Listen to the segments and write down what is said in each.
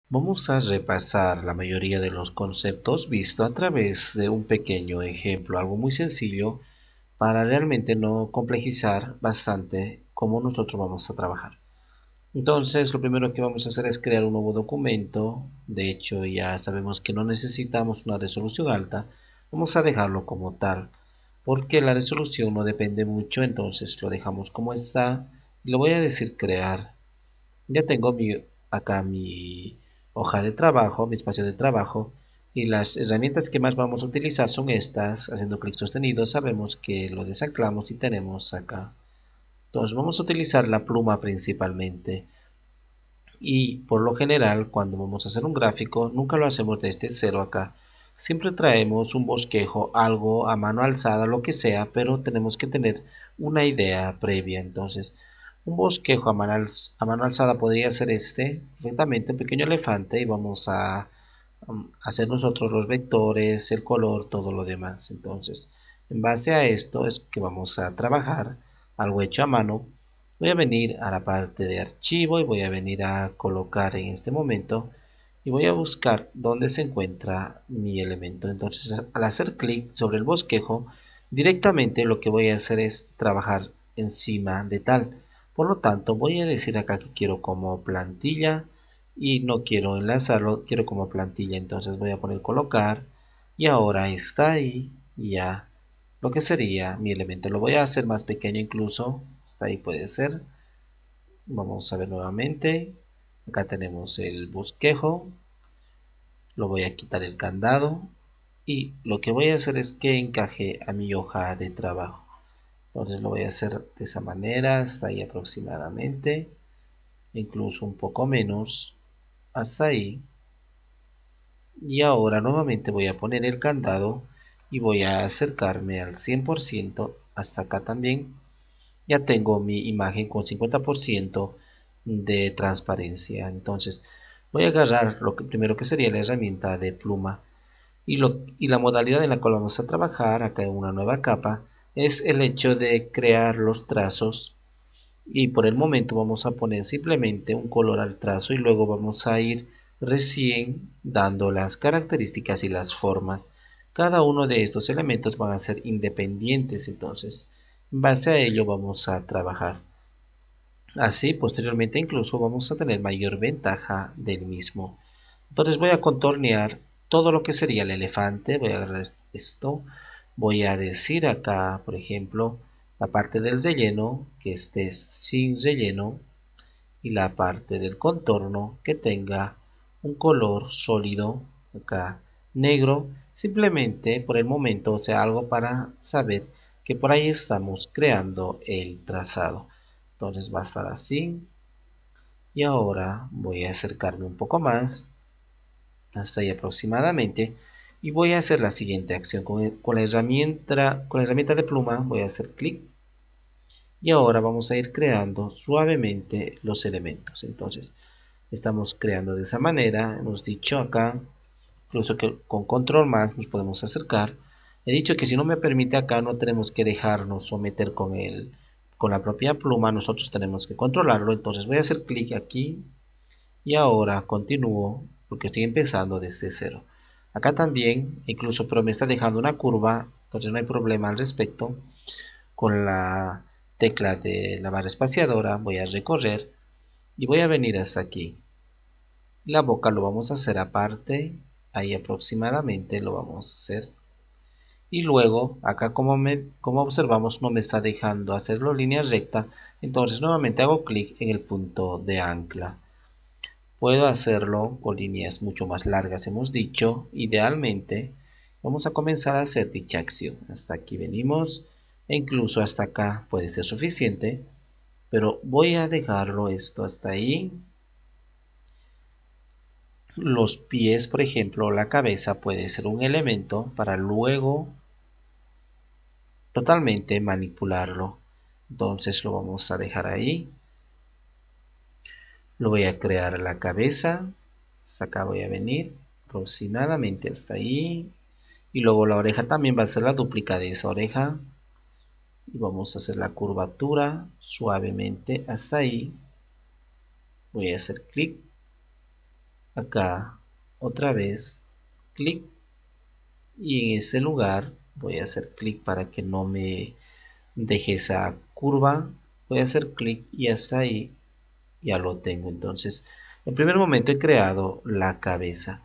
Vamos a repasar la mayoría de los conceptos visto a través de un pequeño ejemplo, algo muy sencillo para realmente no complejizar bastante cómo nosotros vamos a trabajar. Entonces, lo primero que vamos a hacer es crear un nuevo documento. De hecho, ya sabemos que no necesitamos una resolución alta. Vamos a dejarlo como tal, porque la resolución no depende mucho, entonces lo dejamos como está. Y le voy a decir crear. Ya tengo acá mi hoja de trabajo, mi espacio de trabajo, y las herramientas que más vamos a utilizar son estas. Haciendo clic sostenido sabemos que lo desanclamos y tenemos acá. Entonces vamos a utilizar la pluma principalmente. Y por lo general, cuando vamos a hacer un gráfico, nunca lo hacemos desde cero acá. Siempre traemos un bosquejo, algo a mano alzada, lo que sea, pero tenemos que tener una idea previa. Entonces, un bosquejo a mano alzada podría ser este, perfectamente, un pequeño elefante, y vamos a hacer nosotros los vectores, el color, todo lo demás. Entonces, en base a esto es que vamos a trabajar algo hecho a mano. Voy a venir a la parte de archivo y voy a venir a colocar en este momento y voy a buscar dónde se encuentra mi elemento. Entonces, al hacer clic sobre el bosquejo, directamente lo que voy a hacer es trabajar encima de tal. Por lo tanto, voy a decir acá que quiero como plantilla y no quiero enlazarlo, quiero como plantilla. Entonces voy a poner colocar y ahora está ahí ya lo que sería mi elemento. Lo voy a hacer más pequeño incluso, hasta ahí puede ser. Vamos a ver nuevamente. Acá tenemos el bosquejo, lo voy a quitar el candado y lo que voy a hacer es que encaje a mi hoja de trabajo. Entonces lo voy a hacer de esa manera, hasta ahí aproximadamente, incluso un poco menos, hasta ahí. Y ahora nuevamente voy a poner el candado y voy a acercarme al 100% hasta acá también. Ya tengo mi imagen con 50% de transparencia. Entonces voy a agarrar lo que primero que sería la herramienta de pluma y la modalidad en la cual vamos a trabajar acá en una nueva capa es el hecho de crear los trazos, y por el momento vamos a poner simplemente un color al trazo y luego vamos a ir recién dando las características y las formas. Cada uno de estos elementos van a ser independientes, entonces en base a ello vamos a trabajar. Así posteriormente incluso vamos a tener mayor ventaja del mismo. Entonces voy a contornear todo lo que sería el elefante. Voy a agarrar esto, voy a decir acá por ejemplo la parte del relleno que esté sin relleno y la parte del contorno que tenga un color sólido acá negro, simplemente por el momento, o sea, algo para saber que por ahí estamos creando el trazado. Entonces va a estar así. Y ahora voy a acercarme un poco más, hasta ahí aproximadamente, y voy a hacer la siguiente acción. Con la herramienta de pluma voy a hacer clic y ahora vamos a ir creando suavemente los elementos. Entonces estamos creando de esa manera. Hemos dicho acá, incluso que con control más nos podemos acercar. He dicho que si no me permite acá no tenemos que dejarnos someter con la propia pluma, nosotros tenemos que controlarlo. Entonces voy a hacer clic aquí y ahora continúo porque estoy empezando desde cero. Acá también, incluso, pero me está dejando una curva, entonces no hay problema al respecto. Con la tecla de la barra espaciadora voy a recorrer y voy a venir hasta aquí. La boca lo vamos a hacer aparte, ahí aproximadamente lo vamos a hacer. Y luego, acá como observamos no me está dejando hacerlo línea recta, entonces nuevamente hago clic en el punto de ancla. Puedo hacerlo con líneas mucho más largas, hemos dicho. Idealmente, vamos a comenzar a hacer dicha acción. Hasta aquí venimos, e incluso hasta acá puede ser suficiente, pero voy a dejarlo esto hasta ahí. Los pies, por ejemplo, la cabeza puede ser un elemento para luego totalmente manipularlo. Entonces lo vamos a dejar ahí. Lo voy a crear la cabeza. Hasta acá voy a venir aproximadamente hasta ahí. Y luego la oreja también va a ser la dúplica de esa oreja. Y vamos a hacer la curvatura suavemente hasta ahí. Voy a hacer clic acá otra vez clic, y en ese lugar voy a hacer clic para que no me deje esa curva. Voy a hacer clic y hasta ahí ya lo tengo. Entonces, en primer momento he creado la cabeza.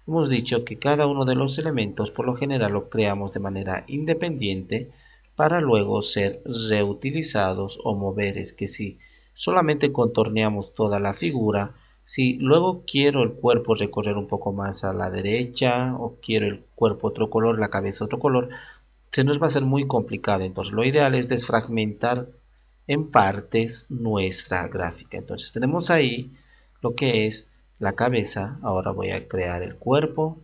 Hemos dicho que cada uno de los elementos por lo general lo creamos de manera independiente para luego ser reutilizados o mover. Es que si solamente contorneamos toda la figura, si luego quiero el cuerpo recorrer un poco más a la derecha o quiero el cuerpo otro color, la cabeza otro color, se nos va a ser muy complicado. Entonces lo ideal es desfragmentar en partes nuestra gráfica. Entonces tenemos ahí lo que es la cabeza. Ahora voy a crear el cuerpo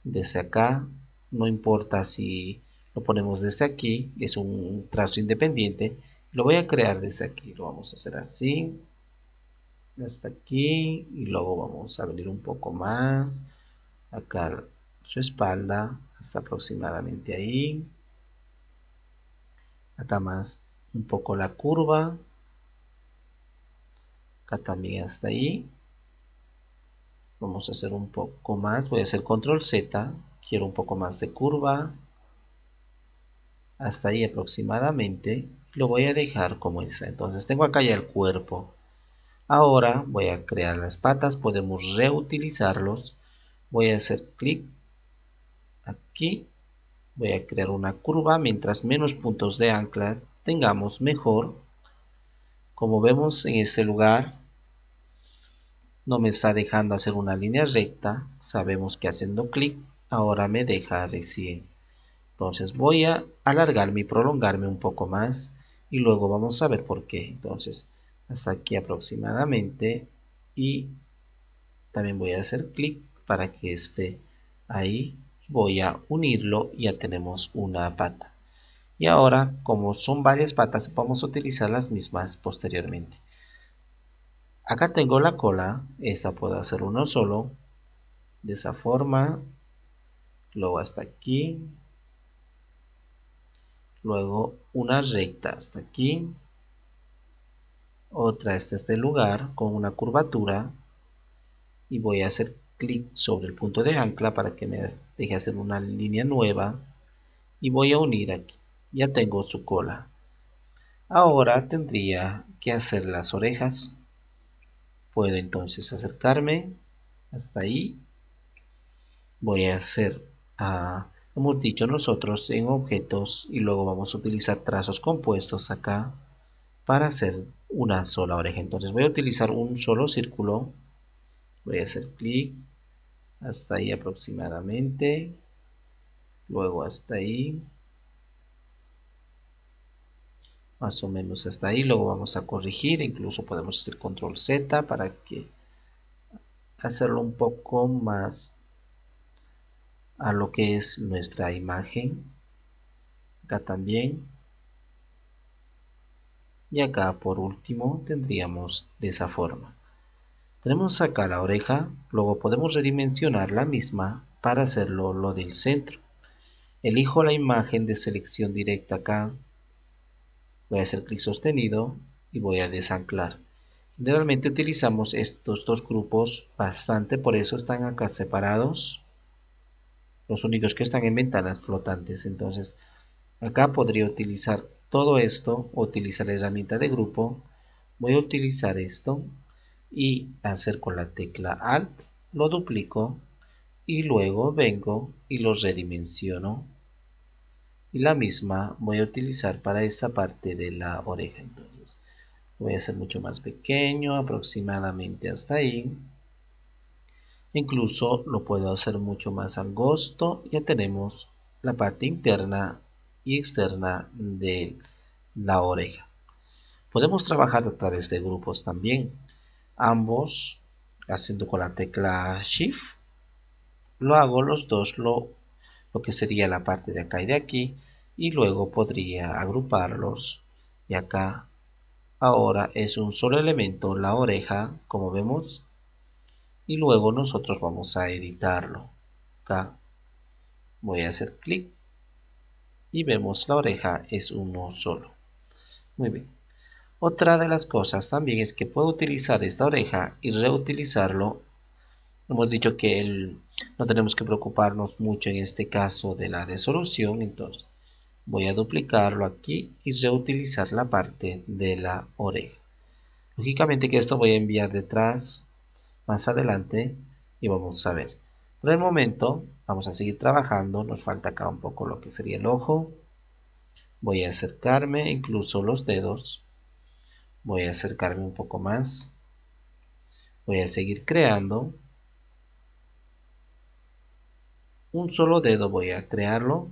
desde acá. No importa si lo ponemos desde aquí, es un trazo independiente. Lo voy a crear desde aquí. Lo vamos a hacer así hasta aquí, y luego vamos a venir un poco más acá su espalda hasta aproximadamente ahí. Acá más un poco la curva, acá también hasta ahí. Vamos a hacer un poco más, voy a hacer control Z, quiero un poco más de curva, hasta ahí aproximadamente. Lo voy a dejar como está. Entonces tengo acá ya el cuerpo. Ahora voy a crear las patas, podemos reutilizarlos. Voy a hacer clic aquí, voy a crear una curva. Mientras menos puntos de ancla tengamos, mejor. Como vemos en este lugar no me está dejando hacer una línea recta. Sabemos que haciendo clic ahora me deja recién. Entonces voy a alargarme y prolongarme un poco más, y luego vamos a ver por qué. Entonces hasta aquí aproximadamente, y también voy a hacer clic para que esté ahí. Voy a unirlo y ya tenemos una pata. Y ahora, como son varias patas, vamos a utilizar las mismas posteriormente. Acá tengo la cola, esta puedo hacer uno solo, de esa forma, luego hasta aquí, luego una recta hasta aquí, otra hasta este lugar con una curvatura, y voy a hacer clic sobre el punto de ancla para que me deje hacer una línea nueva, y voy a unir aquí. Ya tengo su cola. Ahora tendría que hacer las orejas. Puedo entonces acercarme hasta ahí. Voy a hacer, hemos dicho nosotros, en objetos, y luego vamos a utilizar trazos compuestos acá para hacer una sola oreja. Entonces voy a utilizar un solo círculo. Voy a hacer clic hasta ahí aproximadamente, luego hasta ahí, más o menos hasta ahí. Luego vamos a corregir, incluso podemos hacer control Z para que hacerlo un poco más a lo que es nuestra imagen. Acá también, y acá por último tendríamos de esa forma. Tenemos acá la oreja, luego podemos redimensionar la misma para hacerlo lo del centro. Elijo la imagen de selección directa acá, voy a hacer clic sostenido y voy a desanclar. Generalmente utilizamos estos dos grupos bastante, por eso están acá separados, los únicos que están en ventanas flotantes. Entonces acá podría utilizar todo esto, utilizar la herramienta de grupo. Voy a utilizar esto y hacer con la tecla Alt, lo duplico y luego vengo y lo redimensiono, y la misma voy a utilizar para esta parte de la oreja. Entonces voy a hacer mucho más pequeño, aproximadamente hasta ahí. Incluso lo puedo hacer mucho más angosto. Ya tenemos la parte interna y externa de la oreja. Podemos trabajar a través de grupos también, ambos haciendo con la tecla Shift. Lo hago los dos, lo que sería la parte de acá y de aquí, y luego podría agruparlos. Y acá ahora es un solo elemento, la oreja, como vemos, y luego nosotros vamos a editarlo. Acá voy a hacer clic y vemos la oreja es uno solo. Muy bien. Otra de las cosas también es que puedo utilizar esta oreja y reutilizarlo Hemos dicho que no tenemos que preocuparnos mucho en este caso de la resolución, entonces voy a duplicarlo aquí y reutilizar la parte de la oreja. Lógicamente que esto voy a enviar detrás más adelante y vamos a ver. Por el momento vamos a seguir trabajando, nos falta acá un poco lo que sería el ojo. Voy a acercarme, incluso los dedos. Voy a acercarme un poco más. Voy a seguir creando. Un solo dedo voy a crearlo.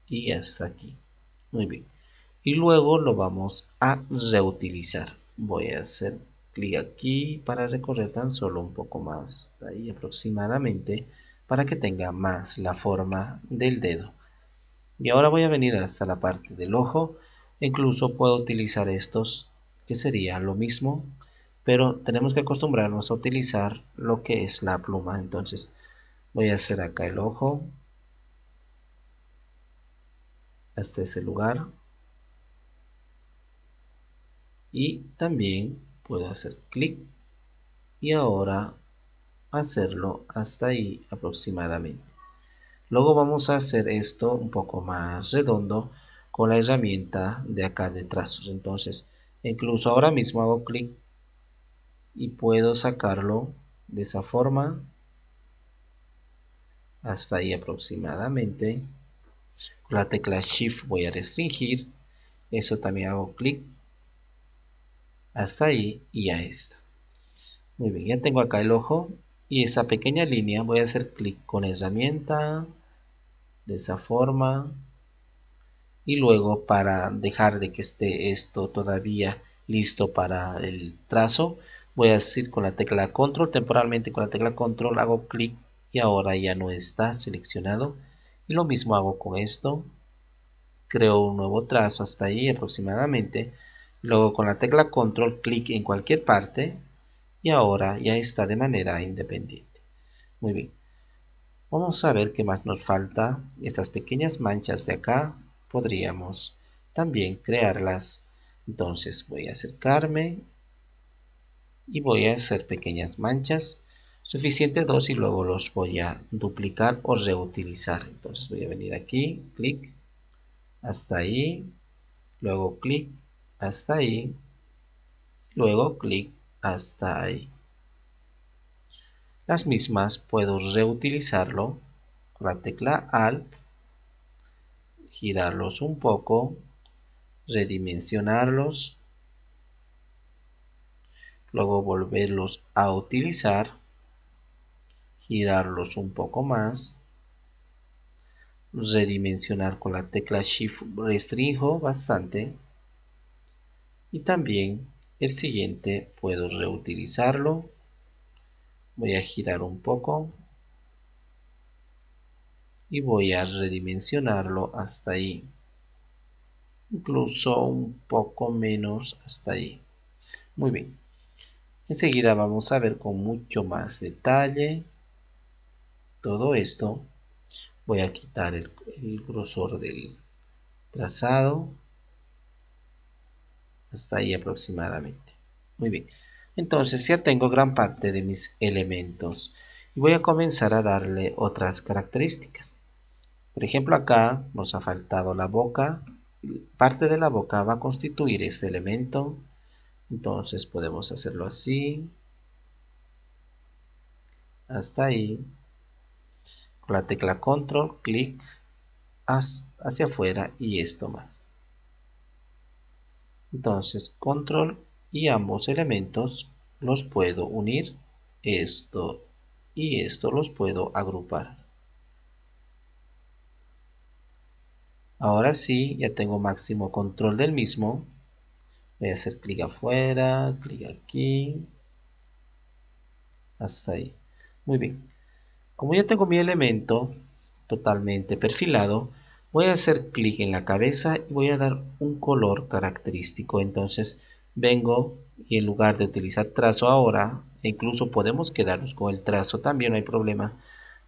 Y hasta aquí. Muy bien. Y luego lo vamos a reutilizar. Voy a hacer clic aquí para recorrer tan solo un poco más, hasta ahí aproximadamente, para que tenga más la forma del dedo. Y ahora voy a venir hasta la parte del ojo. Incluso puedo utilizar estos, que sería lo mismo, pero tenemos que acostumbrarnos a utilizar lo que es la pluma. Entonces voy a hacer acá el ojo hasta ese lugar. Y también puedo hacer clic y ahora hacerlo hasta ahí aproximadamente. Luego vamos a hacer esto un poco más redondo con la herramienta de acá de trazos. Entonces incluso ahora mismo hago clic y puedo sacarlo de esa forma hasta ahí aproximadamente. Con la tecla shift voy a restringir, eso también hago clic hasta ahí y ya está. Muy bien, ya tengo acá el ojo y esa pequeña línea voy a hacer clic con la herramienta de esa forma y luego para dejar de que esté esto todavía listo para el trazo voy a decir con la tecla control, temporalmente con la tecla control hago clic y ahora ya no está seleccionado y lo mismo hago con esto, creo un nuevo trazo hasta ahí aproximadamente, luego con la tecla control clic en cualquier parte y ahora ya está de manera independiente. Muy bien, vamos a ver qué más nos falta. Estas pequeñas manchas de acá podríamos también crearlas. Entonces voy a acercarme y voy a hacer pequeñas manchas. Suficiente dos y luego los voy a duplicar o reutilizar. Entonces voy a venir aquí, clic, hasta ahí, luego clic, hasta ahí, luego clic, hasta ahí. Las mismas puedo reutilizarlo con la tecla Alt, girarlos un poco, redimensionarlos, luego volverlos a utilizar, girarlos un poco más, redimensionar con la tecla Shift restringo bastante y también el siguiente puedo reutilizarlo, voy a girar un poco y voy a redimensionarlo hasta ahí, incluso un poco menos hasta ahí. Muy bien, enseguida vamos a ver con mucho más detalle todo esto. Voy a quitar el grosor del trazado hasta ahí aproximadamente. Muy bien, entonces ya tengo gran parte de mis elementos y voy a comenzar a darle otras características. Por ejemplo, acá nos ha faltado la boca. Parte de la boca va a constituir este elemento, entonces podemos hacerlo así hasta ahí. Con la tecla control, clic hacia afuera y esto más. Entonces control y ambos elementos los puedo unir, esto y esto los puedo agrupar. Ahora sí, ya tengo máximo control del mismo. Voy a hacer clic afuera, clic aquí, hasta ahí. Muy bien. Como ya tengo mi elemento totalmente perfilado, voy a hacer clic en la cabeza y voy a dar un color característico. Entonces vengo y en lugar de utilizar trazo ahora, e incluso podemos quedarnos con el trazo, también no hay problema.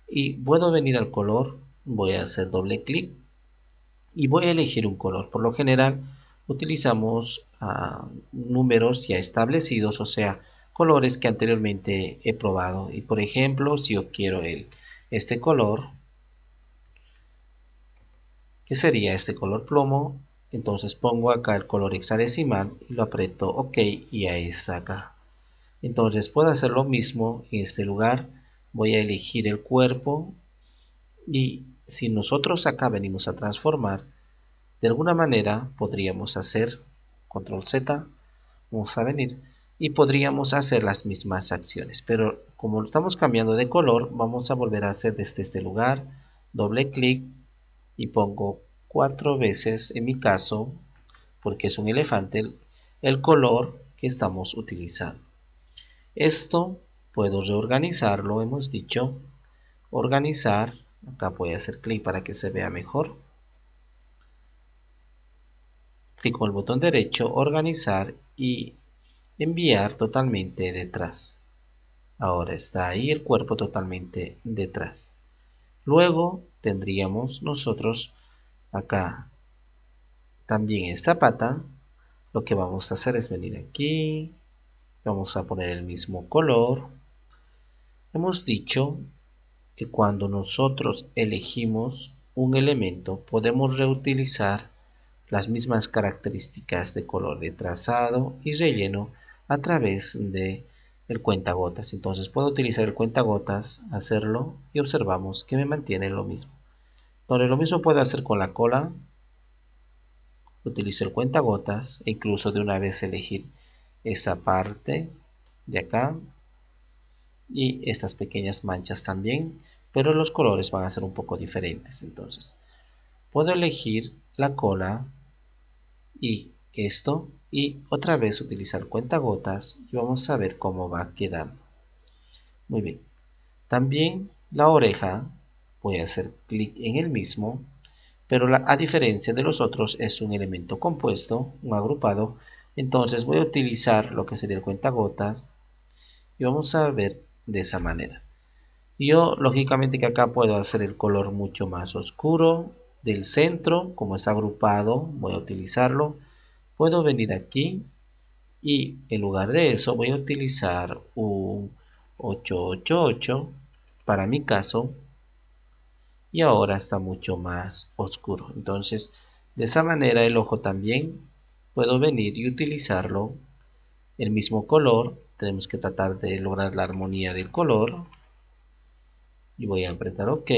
Y puedo venir al color, voy a hacer doble clic y voy a elegir un color. Por lo general utilizamos números ya establecidos, o sea, colores que anteriormente he probado. Y por ejemplo, si yo quiero este color, que sería este color plomo, entonces pongo acá el color hexadecimal y lo aprieto OK y ahí está acá. Entonces puedo hacer lo mismo en este lugar. Voy a elegir el cuerpo y si nosotros acá venimos a transformar, de alguna manera podríamos hacer control Z, vamos a venir y podríamos hacer las mismas acciones, pero como estamos cambiando de color, vamos a volver a hacer desde este lugar, doble clic y pongo 4 veces, en mi caso, porque es un elefante, el color que estamos utilizando. Esto puedo reorganizarlo, hemos dicho, organizar, acá voy a hacer clic para que se vea mejor. Clic con el botón derecho, organizar y enviar totalmente detrás. Ahora está ahí el cuerpo totalmente detrás. Luego tendríamos nosotros acá también esta pata. Lo que vamos a hacer es venir aquí, vamos a poner el mismo color. Hemos dicho que cuando nosotros elegimos un elemento podemos reutilizar las mismas características de color de trazado y relleno a través de el cuentagotas. Entonces puedo utilizar el cuentagotas, hacerlo y observamos que me mantiene lo mismo. Entonces lo mismo puedo hacer con la cola. Utilizo el cuentagotas e incluso de una vez elegir esta parte de acá y estas pequeñas manchas también, pero los colores van a ser un poco diferentes. Entonces puedo elegir la cola y esto y otra vez utilizar cuentagotas y vamos a ver cómo va quedando. Muy bien, también la oreja voy a hacer clic en el mismo, pero a diferencia de los otros es un elemento compuesto, un agrupado. Entonces voy a utilizar lo que sería el cuentagotas y vamos a ver de esa manera. Yo lógicamente que acá puedo hacer el color mucho más oscuro del centro, como está agrupado voy a utilizarlo. Puedo venir aquí y en lugar de eso voy a utilizar un 888 para mi caso y ahora está mucho más oscuro. Entonces de esa manera el ojo también puedo venir y utilizarlo el mismo color. Tenemos que tratar de lograr la armonía del color y voy a apretar OK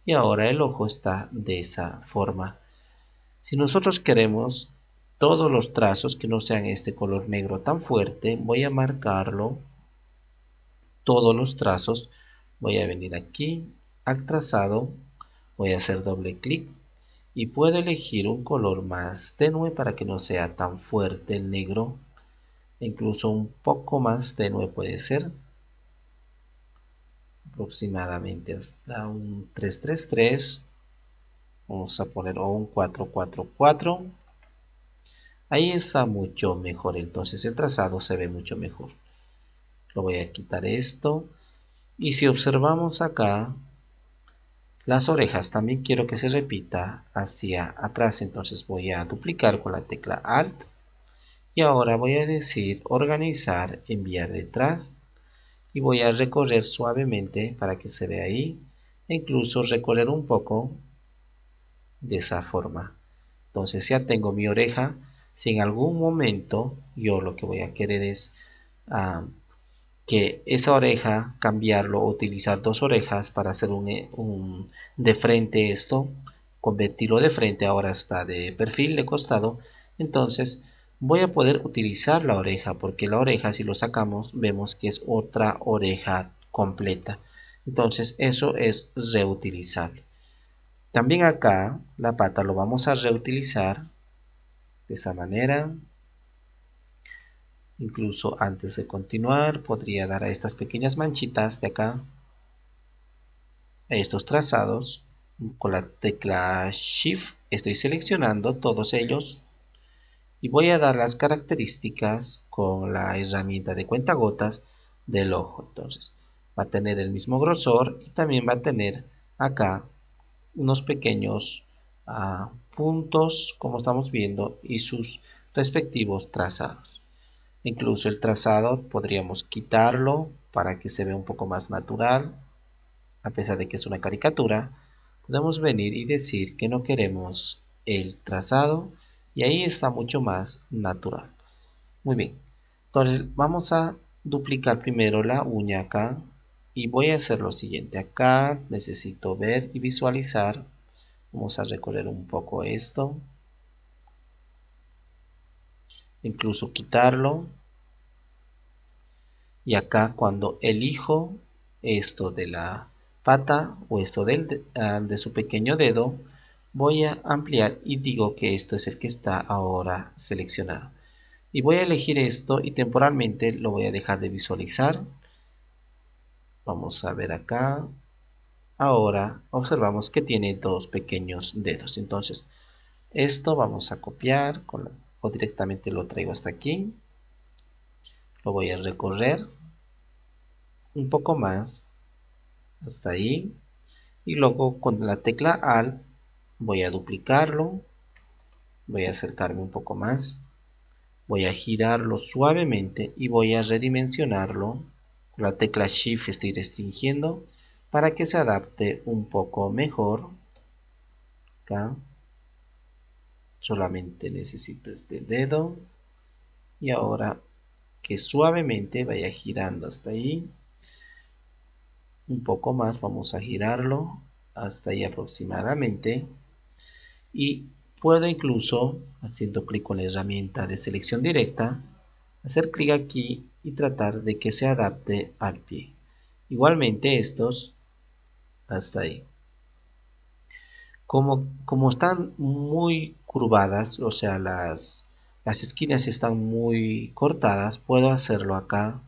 y ahora el ojo está de esa forma. Si nosotros queremos todos los trazos que no sean este color negro tan fuerte, voy a marcarlo, todos los trazos, voy a venir aquí al trazado, voy a hacer doble clic y puedo elegir un color más tenue para que no sea tan fuerte el negro, incluso un poco más tenue puede ser, aproximadamente hasta un 333, vamos a poner o un 444. Ahí está mucho mejor, entonces el trazado se ve mucho mejor. Lo voy a quitar esto. Y si observamos acá, las orejas también quiero que se repita hacia atrás. Entonces voy a duplicar con la tecla Alt. Y ahora voy a decir organizar, enviar detrás. Y voy a recorrer suavemente para que se vea ahí. E incluso recorrer un poco de esa forma. Entonces ya tengo mi oreja. Si en algún momento yo lo que voy a querer es que esa oreja cambiarlo o utilizar dos orejas para hacer un de frente, esto convertirlo de frente, ahora está de perfil, de costado. Entonces voy a poder utilizar la oreja, porque la oreja si lo sacamos vemos que es otra oreja completa. Entonces eso es reutilizable. También acá la pata lo vamos a reutilizar de esa manera. Incluso antes de continuar podría dar a estas pequeñas manchitas de acá, a estos trazados. Con la tecla Shift estoy seleccionando todos ellos y voy a dar las características con la herramienta de cuentagotas del ojo. Entonces va a tener el mismo grosor y también va a tener acá unos pequeños puntos como estamos viendo y sus respectivos trazados. Incluso el trazado podríamos quitarlo para que se vea un poco más natural, a pesar de que es una caricatura. Podemos venir y decir que no queremos el trazado y ahí está mucho más natural. Muy bien, entonces vamos a duplicar primero la uña acá y voy a hacer lo siguiente. Acá necesito ver y visualizar. Vamos a recorrer un poco esto, incluso quitarlo. Y acá cuando elijo esto de la pata o esto de su pequeño dedo, voy a ampliar y digo que esto es el que está ahora seleccionado. Y voy a elegir esto y temporalmente lo voy a dejar de visualizar. Vamos a ver acá. Ahora observamos que tiene dos pequeños dedos. Entonces esto vamos a copiar o directamente lo traigo hasta aquí. Lo voy a recorrer un poco más hasta ahí. Y luego con la tecla Alt voy a duplicarlo. Voy a acercarme un poco más. Voy a girarlo suavemente y voy a redimensionarlo. Con la tecla Shift estoy restringiendo para que se adapte un poco mejor. Acá solamente necesito este dedo y ahora que suavemente vaya girando hasta ahí. Un poco más, vamos a girarlo hasta ahí aproximadamente. Y puedo incluso, haciendo clic con la herramienta de selección directa, hacer clic aquí y tratar de que se adapte al pie. Igualmente estos hasta ahí. Como están muy curvadas, o sea, las esquinas están muy cortadas, puedo hacerlo acá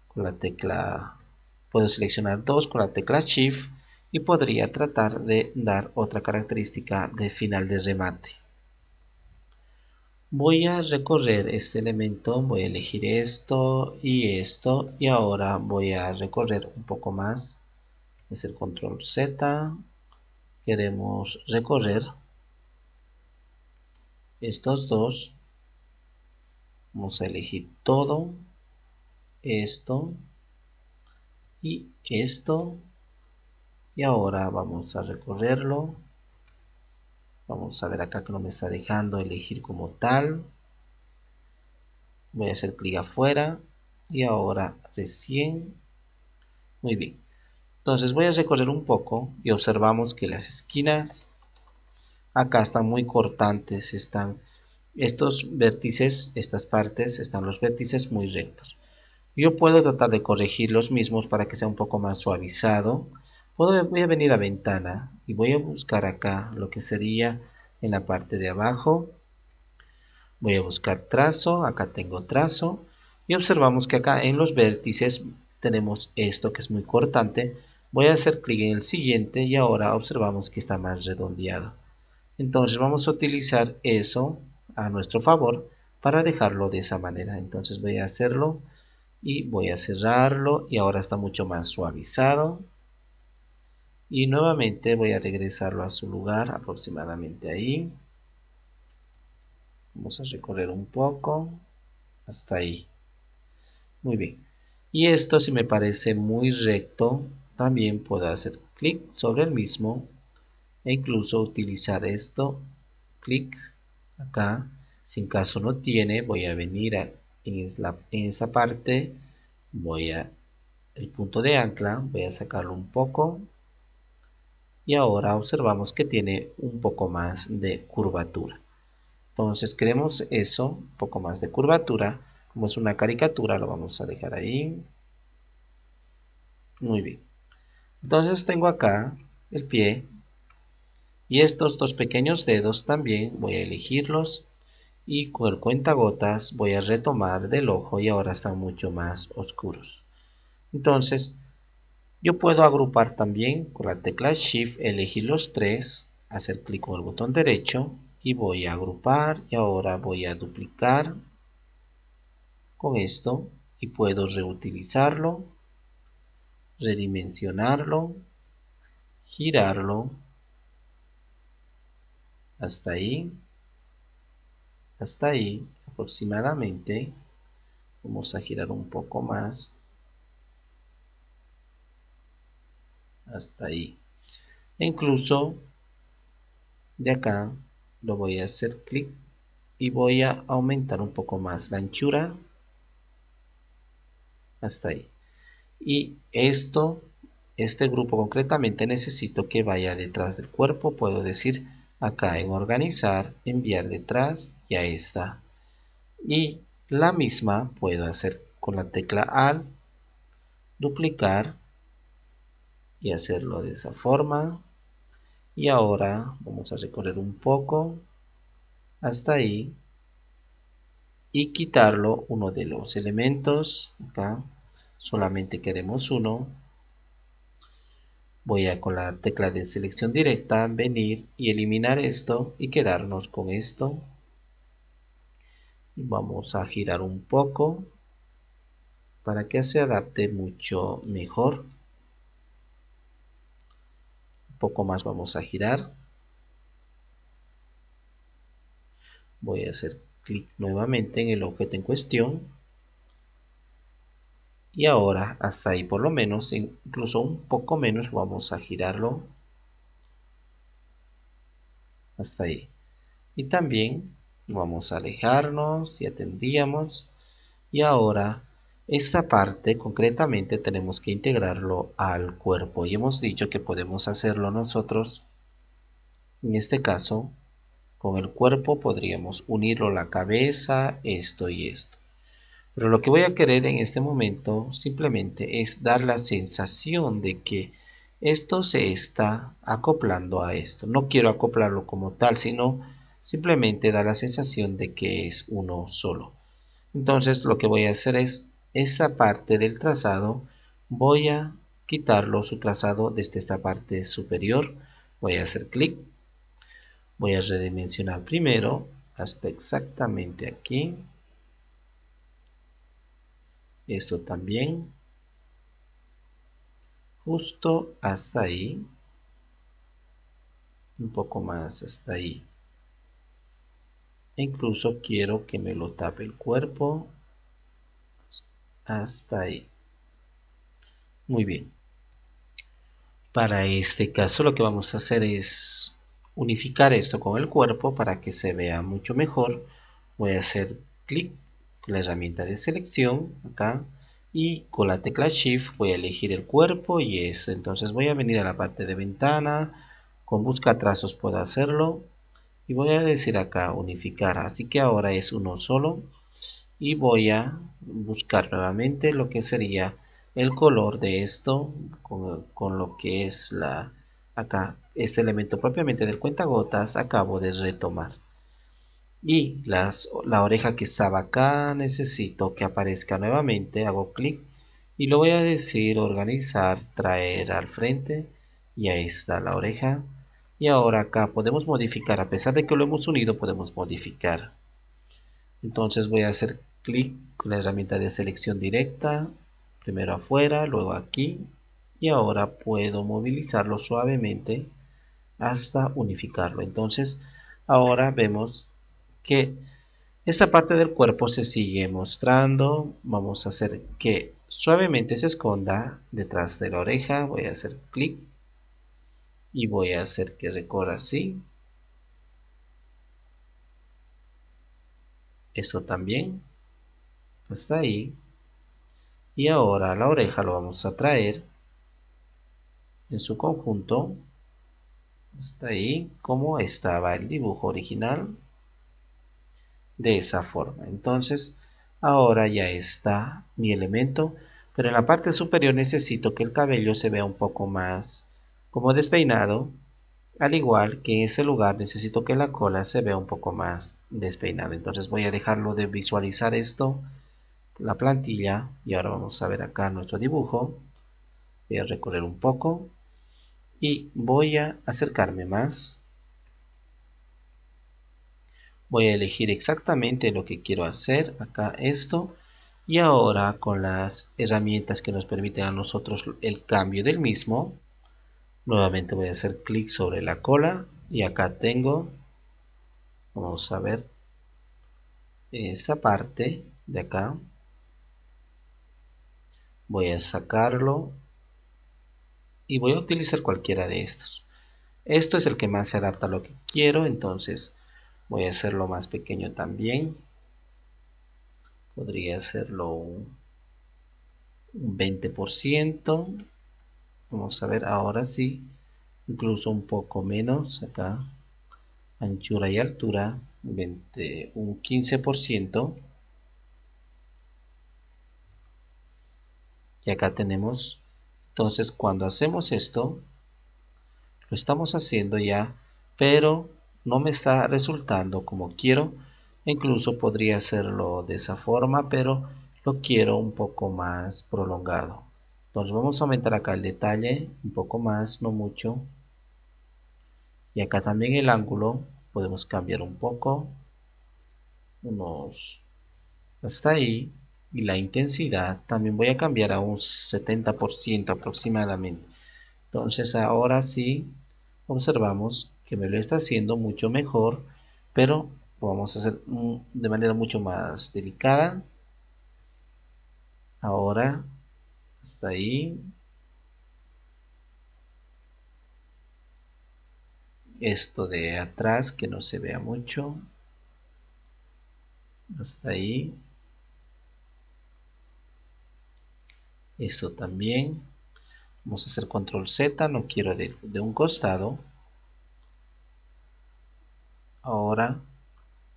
con la tecla, puedo seleccionar dos con la tecla Shift y podría tratar de dar otra característica de final de remate. Voy a recorrer este elemento, voy a elegir esto y ahora voy a recorrer un poco más. Es el control Z. Queremos recorrer estos dos. Vamos a elegir todo, esto y esto. Y ahora vamos a recorrerlo. Vamos a ver acá que no me está dejando elegir como tal. Voy a hacer clic afuera y ahora recién. Muy bien. Entonces voy a recorrer un poco y observamos que las esquinas acá están muy cortantes, están estos vértices, estas partes, están los vértices muy rectos. Yo puedo tratar de corregir los mismos para que sea un poco más suavizado. Voy a venir a ventana y voy a buscar acá lo que sería en la parte de abajo. Voy a buscar trazo, acá tengo trazo y observamos que acá en los vértices tenemos esto que es muy cortante. Voy a hacer clic en el siguiente y ahora observamos que está más redondeado. Entonces vamos a utilizar eso a nuestro favor para dejarlo de esa manera. Entonces voy a hacerlo y voy a cerrarlo y ahora está mucho más suavizado. Y nuevamente voy a regresarlo a su lugar aproximadamente ahí. Vamos a recorrer un poco hasta ahí. Muy bien. Y esto, si me parece muy recto, también puedo hacer clic sobre el mismo e incluso utilizar esto, clic acá. Si en caso no tiene, voy a venir en esta parte, el punto de ancla, voy a sacarlo un poco y ahora observamos que tiene un poco más de curvatura. Entonces queremos eso, un poco más de curvatura. Como es una caricatura, lo vamos a dejar ahí. Muy bien. Entonces tengo acá el pie y estos dos pequeños dedos también voy a elegirlos y con el cuentagotas voy a retomar del ojo y ahora están mucho más oscuros. Entonces yo puedo agrupar también con la tecla Shift, elegir los tres, hacer clic con el botón derecho y voy a agrupar y ahora voy a duplicar con esto y puedo reutilizarlo, redimensionarlo, girarlo hasta ahí, aproximadamente. Vamos a girar un poco más. Hasta ahí. E incluso de acá lo voy a hacer clic y voy a aumentar un poco más la anchura. Hasta ahí. Y este grupo concretamente necesito que vaya detrás del cuerpo. Puedo decir acá en organizar, enviar detrás, ya está. Y la misma puedo hacer con la tecla Alt, duplicar y hacerlo de esa forma. Y ahora vamos a recorrer un poco hasta ahí y quitarlo uno de los elementos. Acá solamente queremos uno. Voy a con la tecla de selección directa venir y eliminar esto y quedarnos con esto. Vamos a girar un poco para que se adapte mucho mejor. Un poco más vamos a girar. Voy a hacer clic nuevamente en el objeto en cuestión. Y ahora hasta ahí por lo menos, incluso un poco menos, vamos a girarlo hasta ahí. Y también vamos a alejarnos, ya tendríamos. Y ahora esta parte concretamente tenemos que integrarlo al cuerpo. Y hemos dicho que podemos hacerlo nosotros. En este caso, con el cuerpo podríamos unirlo la cabeza, esto y esto. Pero lo que voy a querer en este momento simplemente es dar la sensación de que esto se está acoplando a esto. No quiero acoplarlo como tal, sino simplemente dar la sensación de que es uno solo. Entonces lo que voy a hacer es esa parte del trazado, voy a quitarlo su trazado desde esta parte superior. Voy a hacer clic, voy a redimensionar primero hasta exactamente aquí. Esto también, justo hasta ahí, un poco más hasta ahí. E incluso quiero que me lo tape el cuerpo hasta ahí. Muy bien. Para este caso lo que vamos a hacer es unificar esto con el cuerpo para que se vea mucho mejor. Voy a hacer clic con la herramienta de selección acá y con la tecla Shift voy a elegir el cuerpo y eso. Entonces voy a venir a la parte de ventana, con busca trazos puedo hacerlo y voy a decir acá unificar. Así que ahora es uno solo y voy a buscar nuevamente lo que sería el color de esto con lo que es acá este elemento propiamente del cuentagotas acabo de retomar. Y la oreja que estaba acá necesito que aparezca nuevamente, hago clic y lo voy a decir organizar, traer al frente y ahí está la oreja. Y ahora acá podemos modificar, a pesar de que lo hemos unido podemos modificar. Entonces voy a hacer clic con la herramienta de selección directa, primero afuera, luego aquí, y ahora puedo movilizarlo suavemente hasta unificarlo. Entonces ahora vemos que esta parte del cuerpo se sigue mostrando. Vamos a hacer que suavemente se esconda detrás de la oreja. Voy a hacer clic y voy a hacer que recorra así. Eso también. Hasta ahí. Y ahora la oreja lo vamos a traer en su conjunto hasta ahí como estaba el dibujo original, de esa forma. Entonces ahora ya está mi elemento, pero en la parte superior necesito que el cabello se vea un poco más como despeinado, al igual que en ese lugar necesito que la cola se vea un poco más despeinado. Entonces voy a dejarlo de visualizar esto, la plantilla, y ahora vamos a ver acá nuestro dibujo. Voy a recorrer un poco y voy a acercarme más. Voy a elegir exactamente lo que quiero hacer, acá esto, y ahora con las herramientas que nos permiten a nosotros el cambio del mismo, nuevamente voy a hacer clic sobre la cola y acá tengo, vamos a ver, esa parte de acá, voy a sacarlo y voy a utilizar cualquiera de estos. Esto es el que más se adapta a lo que quiero, entonces voy a hacerlo más pequeño también. Podría hacerlo un 20%. Vamos a ver, ahora sí, incluso un poco menos acá. Anchura y altura, un 15%. Y acá tenemos, entonces cuando hacemos esto, lo estamos haciendo ya, pero no me está resultando como quiero. Incluso podría hacerlo de esa forma, pero lo quiero un poco más prolongado. Entonces vamos a aumentar acá el detalle un poco más, no mucho. Y acá también el ángulo podemos cambiar un poco, unos hasta ahí. Y la intensidad también voy a cambiar a un 70% aproximadamente. Entonces ahora sí observamos que me lo está haciendo mucho mejor, pero lo vamos a hacer de manera mucho más delicada. Ahora hasta ahí, esto de atrás que no se vea mucho, hasta ahí, esto también. Vamos a hacer control Z, no quiero de un costado. Ahora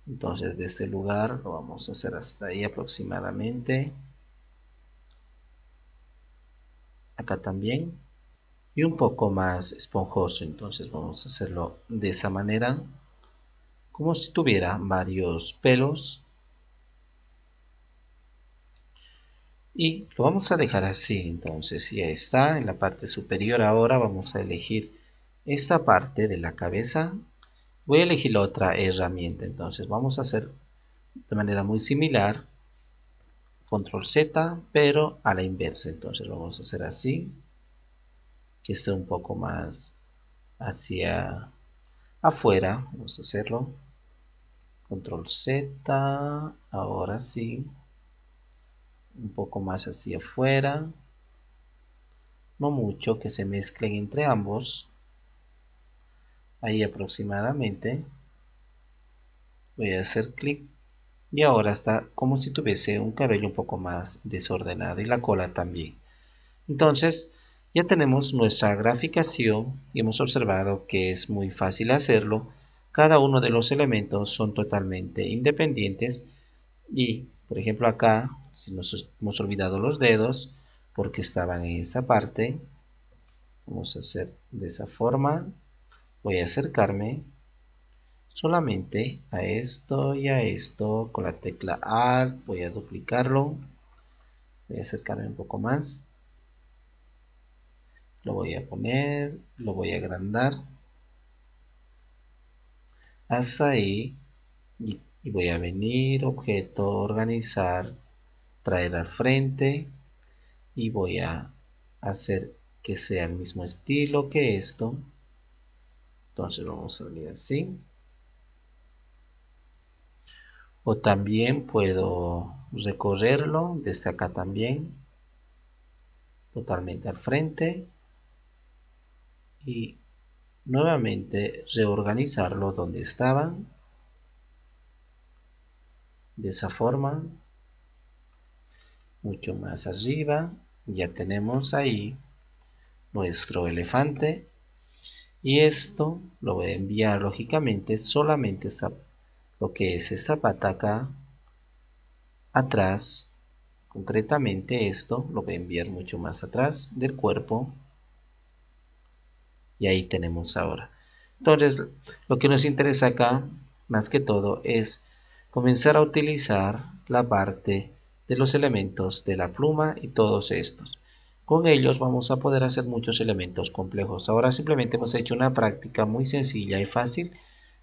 entonces de este lugar lo vamos a hacer hasta ahí aproximadamente. Acá también. Y un poco más esponjoso, entonces vamos a hacerlo de esa manera, como si tuviera varios pelos. Y lo vamos a dejar así, entonces ya está en la parte superior. Ahora vamos a elegir esta parte de la cabeza. Voy a elegir la otra herramienta, entonces vamos a hacer de manera muy similar. Control Z, pero a la inversa. Entonces vamos a hacer así, que esté un poco más hacia afuera. Vamos a hacerlo. Control Z, ahora sí. Un poco más hacia afuera. No mucho, que se mezclen entre ambos. Ahí aproximadamente. Voy a hacer clic. Y ahora está como si tuviese un cabello un poco más desordenado y la cola también. Entonces ya tenemos nuestra graficación y hemos observado que es muy fácil hacerlo. Cada uno de los elementos son totalmente independientes y por ejemplo acá, si nos hemos olvidado los dedos porque estaban en esta parte, vamos a hacer de esa forma. Voy a acercarme solamente a esto y a esto con la tecla Alt. Voy a duplicarlo, voy a acercarme un poco más. Lo voy a poner, lo voy a agrandar hasta ahí y voy a venir, objeto, organizar, traer al frente y voy a hacer que sea el mismo estilo que esto. Entonces vamos a venir así. O también puedo recorrerlo desde acá también, totalmente al frente y nuevamente reorganizarlo donde estaba, de esa forma, mucho más arriba. Ya tenemos ahí nuestro elefante y esto lo voy a enviar lógicamente solamente lo que es esta pata acá atrás. Concretamente esto lo voy a enviar mucho más atrás del cuerpo y ahí tenemos ahora. Entonces lo que nos interesa acá más que todo es comenzar a utilizar la parte de los elementos de la pluma y todos estos. Con ellos vamos a poder hacer muchos elementos complejos. Ahora simplemente hemos hecho una práctica muy sencilla y fácil,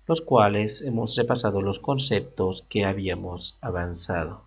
los cuales hemos repasado los conceptos que habíamos avanzado.